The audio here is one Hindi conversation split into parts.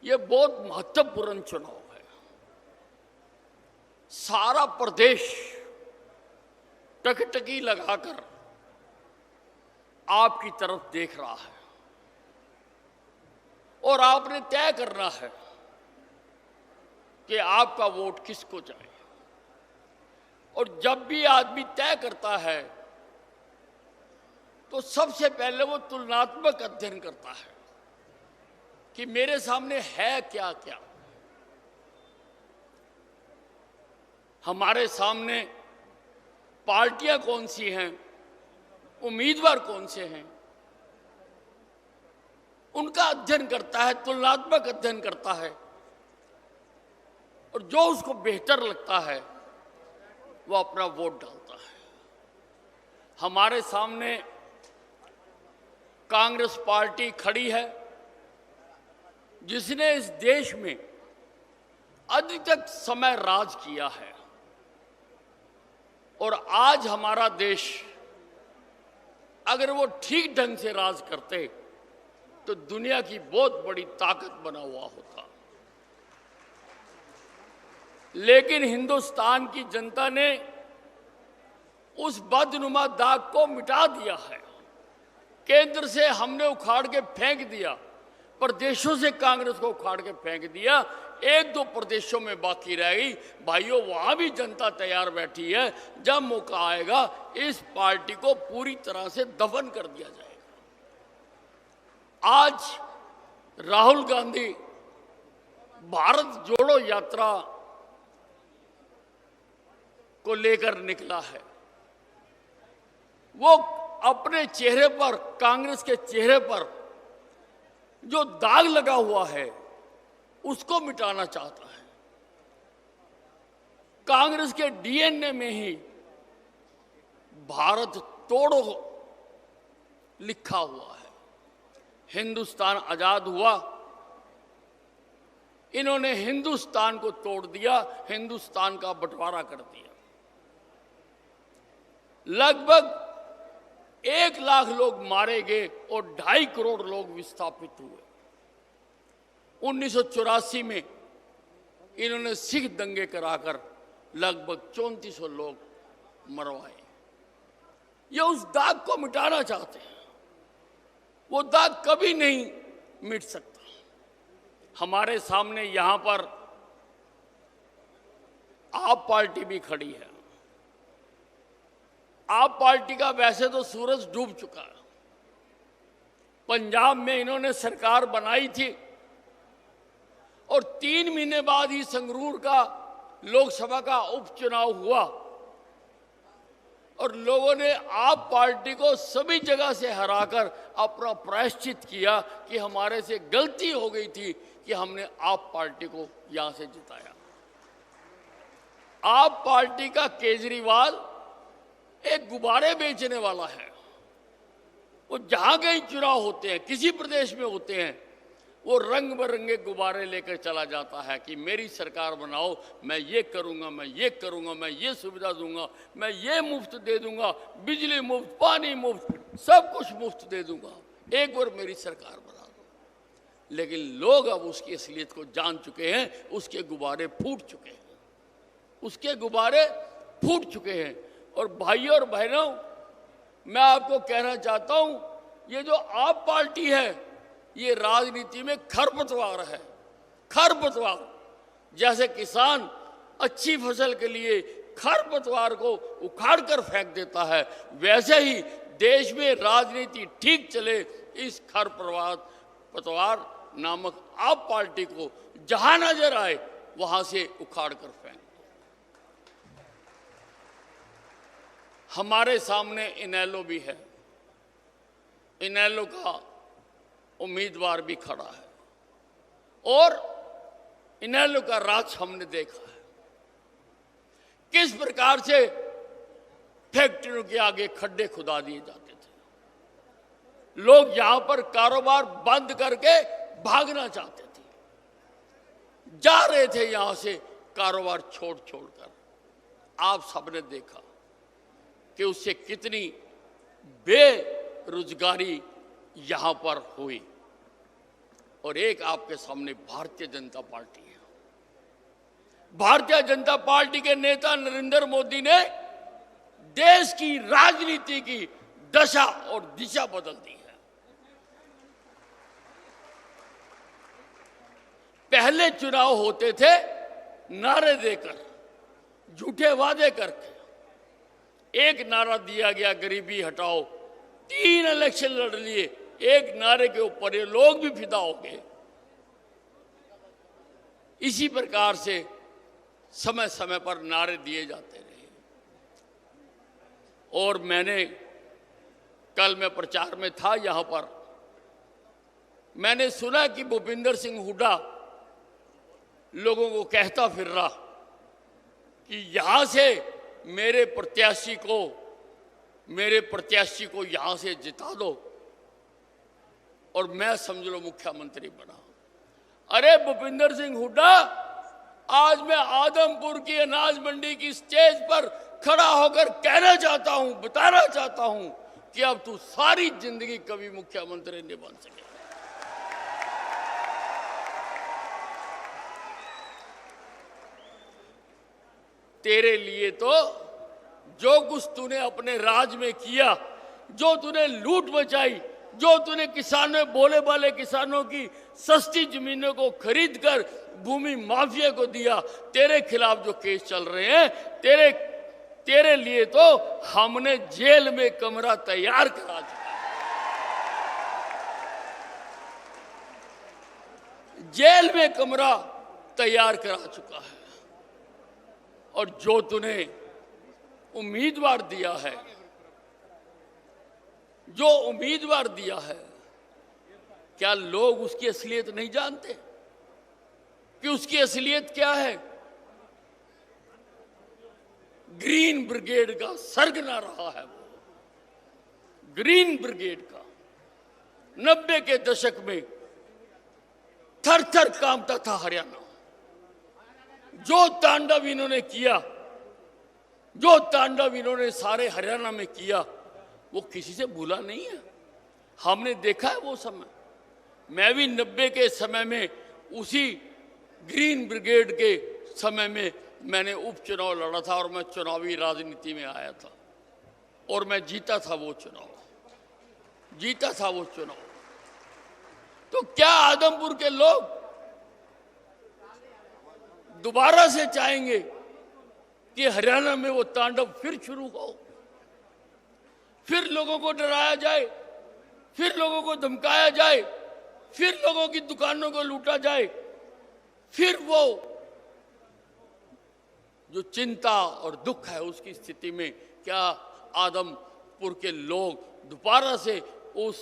ये बहुत महत्वपूर्ण चुनाव है। सारा प्रदेश टकटकी लगाकर आपकी तरफ देख रहा है और आपने तय करना है कि आपका वोट किसको जाए। और जब भी आदमी तय करता है तो सबसे पहले वो तुलनात्मक अध्ययन करता है कि मेरे सामने है क्या क्या। हमारे सामने पार्टियां कौन सी हैं, उम्मीदवार कौन से हैं, उनका अध्ययन करता है, तुलनात्मक अध्ययन करता है और जो उसको बेहतर लगता है वो अपना वोट डालता है। हमारे सामने कांग्रेस पार्टी खड़ी है जिसने इस देश में अधिक समय राज किया है और आज हमारा देश अगर वो ठीक ढंग से राज करते तो दुनिया की बहुत बड़ी ताकत बना हुआ होता। लेकिन हिंदुस्तान की जनता ने उस बदनुमा दाग को मिटा दिया है। केंद्र से हमने उखाड़ के फेंक दिया, प्रदेशों से कांग्रेस को उखाड़ के फेंक दिया, एक दो प्रदेशों में बाकी रह गई। भाइयों, वहां भी जनता तैयार बैठी है, जब मौका आएगा इस पार्टी को पूरी तरह से दफन कर दिया जाएगा। आज राहुल गांधी भारत जोड़ो यात्रा को लेकर निकला है। वो अपने चेहरे पर, कांग्रेस के चेहरे पर जो दाग लगा हुआ है उसको मिटाना चाहता है। कांग्रेस के डीएनए में ही भारत तोड़ो लिखा हुआ है। हिंदुस्तान आजाद हुआ, इन्होंने हिंदुस्तान को तोड़ दिया, हिंदुस्तान का बंटवारा कर दिया। लगभग 1 लाख लोग मारे गए और 2.5 करोड़ लोग विस्थापित हुए। 1984 में इन्होंने सिख दंगे कराकर लगभग 3400 लोग मरवाए। ये उस दाग को मिटाना चाहते हैं। वो दाग कभी नहीं मिट सकता। हमारे सामने यहां पर आप पार्टी भी खड़ी है। आप पार्टी का वैसे तो सूरज डूब चुका है। पंजाब में इन्होंने सरकार बनाई थी और 3 महीने बाद ही संगरूर का लोकसभा का उपचुनाव हुआ और लोगों ने आप पार्टी को सभी जगह से हराकर अपना प्रायश्चित किया कि हमारे से गलती हो गई थी कि हमने आप पार्टी को यहां से जिताया। आप पार्टी का केजरीवाल एक गुब्बारे बेचने वाला है। वो जहां कहीं चुनाव होते हैं, किसी प्रदेश में होते हैं, वो रंग बिरंगे गुब्बारे लेकर चला जाता है कि मेरी सरकार बनाओ, मैं ये करूंगा, मैं ये करूंगा, मैं ये सुविधा दूंगा, मैं ये मुफ्त दे दूंगा, बिजली मुफ्त, पानी मुफ्त, सब कुछ मुफ्त दे दूंगा, एक बार मेरी सरकार बना दो। लेकिन लोग अब उसकी असलियत को जान चुके हैं, उसके गुब्बारे फूट चुके हैं, उसके गुब्बारे फूट चुके हैं। और भाइयों और बहनों, मैं आपको कहना चाहता हूं, ये जो आप पार्टी है ये राजनीति में खरपतवार है। खरपतवार, जैसे किसान अच्छी फसल के लिए खरपतवार को उखाड़ कर फेंक देता है, वैसे ही देश में राजनीति ठीक चले, इस खरपतवार नामक आप पार्टी को जहां नजर आए वहां से उखाड़ कर फेंक। हमारे सामने इनेलो भी है। इनेलो का उम्मीदवार भी खड़ा है और इनेलो का राज हमने देखा है। किस प्रकार से फैक्ट्रियों के आगे खड्डे खुदा दिए जाते थे। लोग यहां पर कारोबार बंद करके भागना चाहते थे, जा रहे थे यहां से कारोबार छोड़ छोड़कर। आप सबने देखा कि उससे कितनी बेरोजगारी यहां पर हुई। और एक आपके सामने भारतीय जनता पार्टी है। भारतीय जनता पार्टी के नेता नरेंद्र मोदी ने देश की राजनीति की दशा और दिशा बदल दी है। पहले चुनाव होते थे नारे देकर, झूठे वादे करके। एक नारा दिया गया गरीबी हटाओ, 3 इलेक्शन लड़ लिए, एक नारे के ऊपर ये लोग भी फिदा हो गए। इसी प्रकार से समय समय पर नारे दिए जाते रहे। और कल मैं प्रचार में था यहां पर, मैंने सुना कि भूपिंदर सिंह हुड्डा लोगों को कहता फिर रहा कि यहां से मेरे प्रत्याशी को यहां से जिता दो और मैं समझ लो मुख्यमंत्री बना। अरे भूपिंदर सिंह हुड्डा, आज मैं आदमपुर की अनाज मंडी की स्टेज पर खड़ा होकर कहना चाहता हूं, बताना चाहता हूं कि अब तू सारी जिंदगी कभी मुख्यमंत्री नहीं बन सके। तेरे लिए तो जो कुछ तूने अपने राज में किया, जो तूने लूट मचाई, जो तूने किसानों, बोले वाले किसानों की सस्ती जमीनों को खरीदकर भूमि माफिया को दिया, तेरे खिलाफ जो केस चल रहे हैं, तेरे लिए तो हमने जेल में कमरा तैयार करा दिया। जेल में कमरा तैयार करा चुका है। और जो तूने उम्मीदवार दिया है, क्या लोग उसकी असलियत नहीं जानते कि उसकी असलियत क्या है? ग्रीन ब्रिगेड का सरगना रहा है वो। ग्रीन ब्रिगेड का 90 के दशक में थर थर कांपता था हरियाणा। जो तांडव इन्होंने किया, जो तांडव इन्होंने सारे हरियाणा में किया, वो किसी से भूला नहीं है। हमने देखा है वो समय। मैं भी 90 के समय में उसी ग्रीन ब्रिगेड के समय में मैंने उपचुनाव लड़ा था और मैं चुनावी राजनीति में आया था और मैं जीता था वो चुनाव। तो क्या आदमपुर के लोग दोबारा से चाहेंगे कि हरियाणा में वो तांडव फिर शुरू हो, फिर लोगों को डराया जाए, फिर लोगों को धमकाया जाए, फिर लोगों की दुकानों को लूटा जाए, फिर वो जो चिंता और दुख है उसकी स्थिति में क्या आदमपुर के लोग दोबारा से उस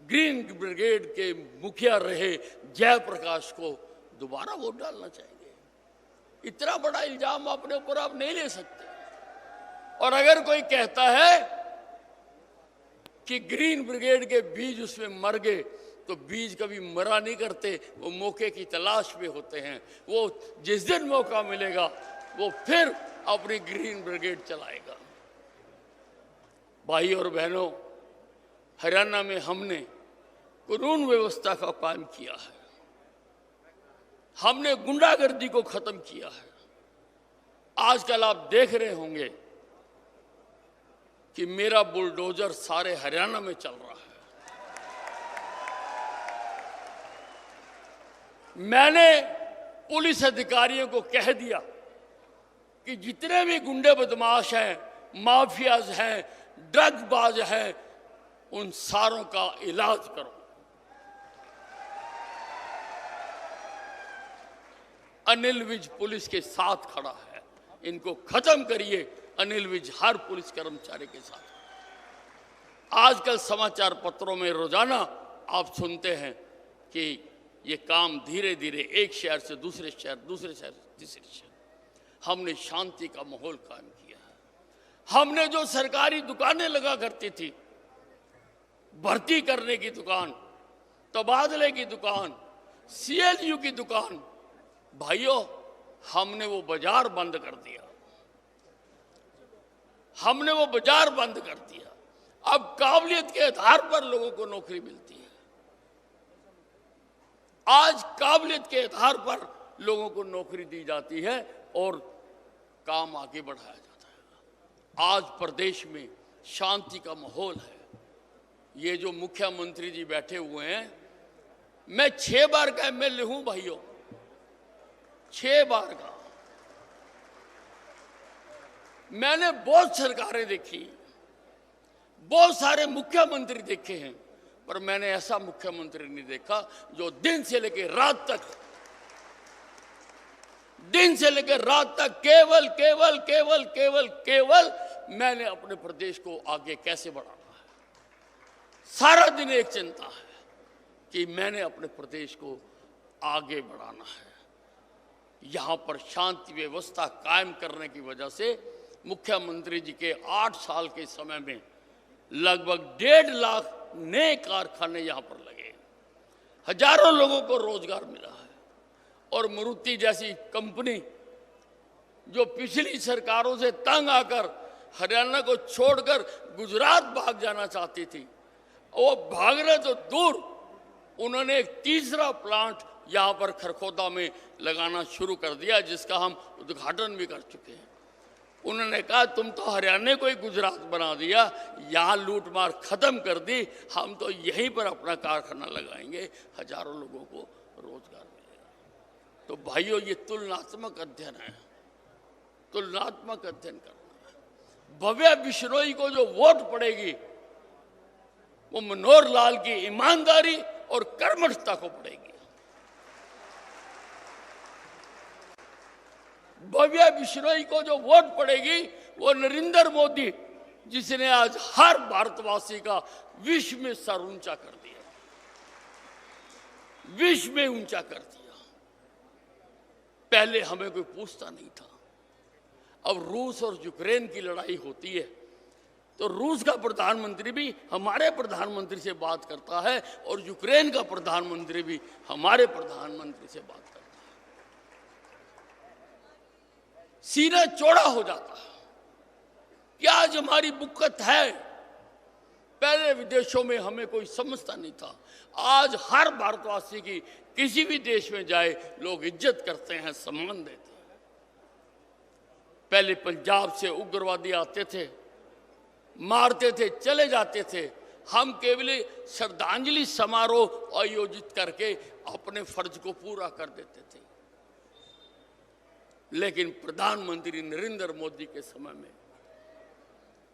ग्रीन ब्रिगेड के मुखिया रहे जयप्रकाश को दोबारा वोट डालना चाहेंगे? इतना बड़ा इल्जाम अपने ऊपर आप नहीं ले सकते। और अगर कोई कहता है कि ग्रीन ब्रिगेड के बीज उसमें मर गए, तो बीज कभी मरा नहीं करते, वो मौके की तलाश में होते हैं। वो जिस दिन मौका मिलेगा वो फिर अपनी ग्रीन ब्रिगेड चलाएगा। भाई और बहनों, हरियाणा में हमने कानून व्यवस्था का काम किया है, हमने गुंडागर्दी को खत्म किया है। आजकल आप देख रहे होंगे कि मेरा बुलडोजर सारे हरियाणा में चल रहा है। मैंने पुलिस अधिकारियों को कह दिया कि जितने भी गुंडे बदमाश हैं, माफियाज हैं, ड्रगबाज हैं, उन सारों का इलाज करो। अनिल विज पुलिस के साथ खड़ा है, इनको खत्म करिए। अनिल विज हर पुलिस कर्मचारी के साथ। आजकल समाचार पत्रों में रोजाना आप सुनते हैं कि ये काम धीरे धीरे एक शहर से दूसरे शहर, दूसरे शहर से तीसरे शहर। हमने शांति का माहौल कायम किया है। हमने जो सरकारी दुकानें लगा करती थी, भर्ती करने की दुकान, तबादले की दुकान, CLU की दुकान, भाइयों हमने वो बाजार बंद कर दिया। हमने वो बाजार बंद कर दिया। अब काबिलियत के आधार पर लोगों को नौकरी मिलती है। आज काबिलियत के आधार पर लोगों को नौकरी दी जाती है और काम आगे बढ़ाया जाता है। आज प्रदेश में शांति का माहौल है। ये जो मुख्यमंत्री जी बैठे हुए हैं, मैं 6 बार का एमएलए हूं भाइयों, 6 बार का। मैंने बहुत सरकारें देखी, बहुत सारे मुख्यमंत्री देखे हैं, पर मैंने ऐसा मुख्यमंत्री नहीं देखा जो दिन से लेकर रात तक केवल केवल केवल केवल केवल मैंने अपने प्रदेश को आगे कैसे बढ़ाना है। सारा दिन एक चिंता है कि मैंने अपने प्रदेश को आगे बढ़ाना है। यहां पर शांति व्यवस्था कायम करने की वजह से मुख्यमंत्री जी के 8 साल के समय में लगभग 1.5 लाख नए कारखाने यहां पर लगे, हजारों लोगों को रोजगार मिला है। और मारुति जैसी कंपनी जो पिछली सरकारों से तंग आकर हरियाणा को छोड़कर गुजरात भाग जाना चाहती थी, वो भागने तो दूर, उन्होंने एक तीसरा प्लांट यहां पर खरखोदा में लगाना शुरू कर दिया, जिसका हम उद्घाटन भी कर चुके हैं। उन्होंने कहा तुम तो हरियाणा को ही गुजरात बना दिया, यहाँ लूट मार खत्म कर दी, हम तो यहीं पर अपना कारखाना लगाएंगे, हजारों लोगों को रोजगार मिलेगा। तो भाइयों, ये तुलनात्मक अध्ययन है, तुलनात्मक अध्ययन करना है। भव्य बिश्नोई को जो वोट पड़ेगी वो मनोहर लाल की ईमानदारी और कर्मठता को पड़ेगी। भव्य बिश्नोई को जो वोट पड़ेगी वो नरेंद्र मोदी, जिसने आज हर भारतवासी का विश्व में सर ऊंचा कर दिया, विश्व में ऊंचा कर दिया। पहले हमें कोई पूछता नहीं था। अब रूस और यूक्रेन की लड़ाई होती है तो रूस का प्रधानमंत्री भी हमारे प्रधानमंत्री से बात करता है और यूक्रेन का प्रधानमंत्री भी हमारे प्रधानमंत्री से बात करता है। सीना चौड़ा हो जाता है कि आज हमारी बुक्कत है। पहले विदेशों में हमें कोई समझता नहीं था, आज हर भारतवासी की किसी भी देश में जाए लोग इज्जत करते हैं, सम्मान देते हैं। पहले पंजाब से उग्रवादी आते थे, मारते थे, चले जाते थे, हम केवल श्रद्धांजलि समारोह आयोजित करके अपने फर्ज को पूरा कर देते थे। लेकिन प्रधानमंत्री नरेंद्र मोदी के समय में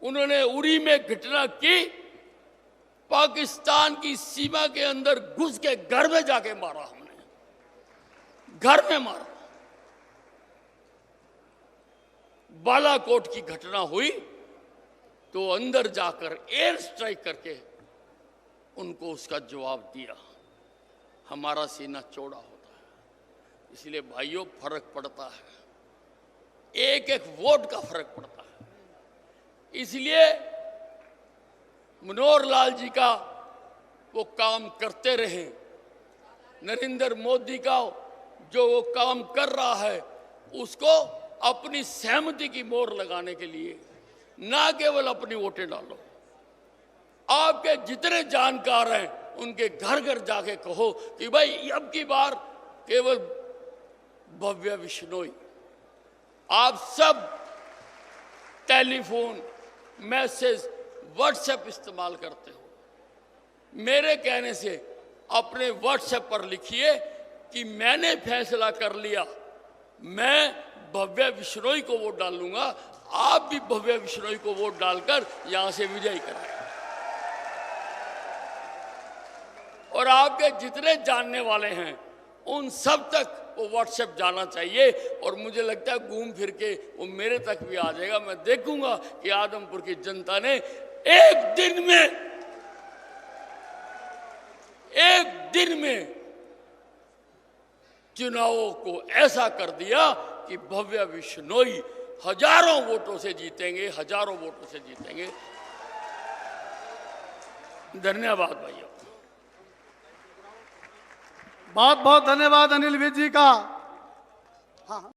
उन्होंने उरी में घटना की, पाकिस्तान की सीमा के अंदर घुस के घर में जाके मारा, हमने घर में मारा। बालाकोट की घटना हुई तो अंदर जाकर एयर स्ट्राइक करके उनको उसका जवाब दिया। हमारा सीना चौड़ा होता है, इसलिए भाइयों फर्क पड़ता है, एक एक वोट का फर्क पड़ता है। इसलिए मनोहर लाल जी का वो काम करते रहे, नरेंद्र मोदी का जो वो काम कर रहा है उसको अपनी सहमति की मोहर लगाने के लिए ना केवल अपनी वोटें डालो, आपके जितने जानकार हैं उनके घर घर जाके कहो कि भाई अब की बार केवल भव्य बिश्नोई। आप सब टेलीफोन, मैसेज, व्हाट्सएप इस्तेमाल करते हो, मेरे कहने से अपने व्हाट्सएप पर लिखिए कि मैंने फैसला कर लिया, मैं भव्य बिश्नोई को वोट डालूंगा, आप भी भव्य बिश्नोई को वोट डालकर यहां से विजयी कराएं। और आपके जितने जानने वाले हैं उन सब तक वो व्हाट्सएप जाना चाहिए, और मुझे लगता है घूम फिर के वो मेरे तक भी आ जाएगा। मैं देखूंगा कि आदमपुर की जनता ने एक दिन में चुनावों को ऐसा कर दिया कि भव्य बिश्नोई हजारों वोटों से जीतेंगे, हजारों वोटों से जीतेंगे। धन्यवाद भाइयों। बहुत बहुत धन्यवाद अनिल विज जी का। हाँ।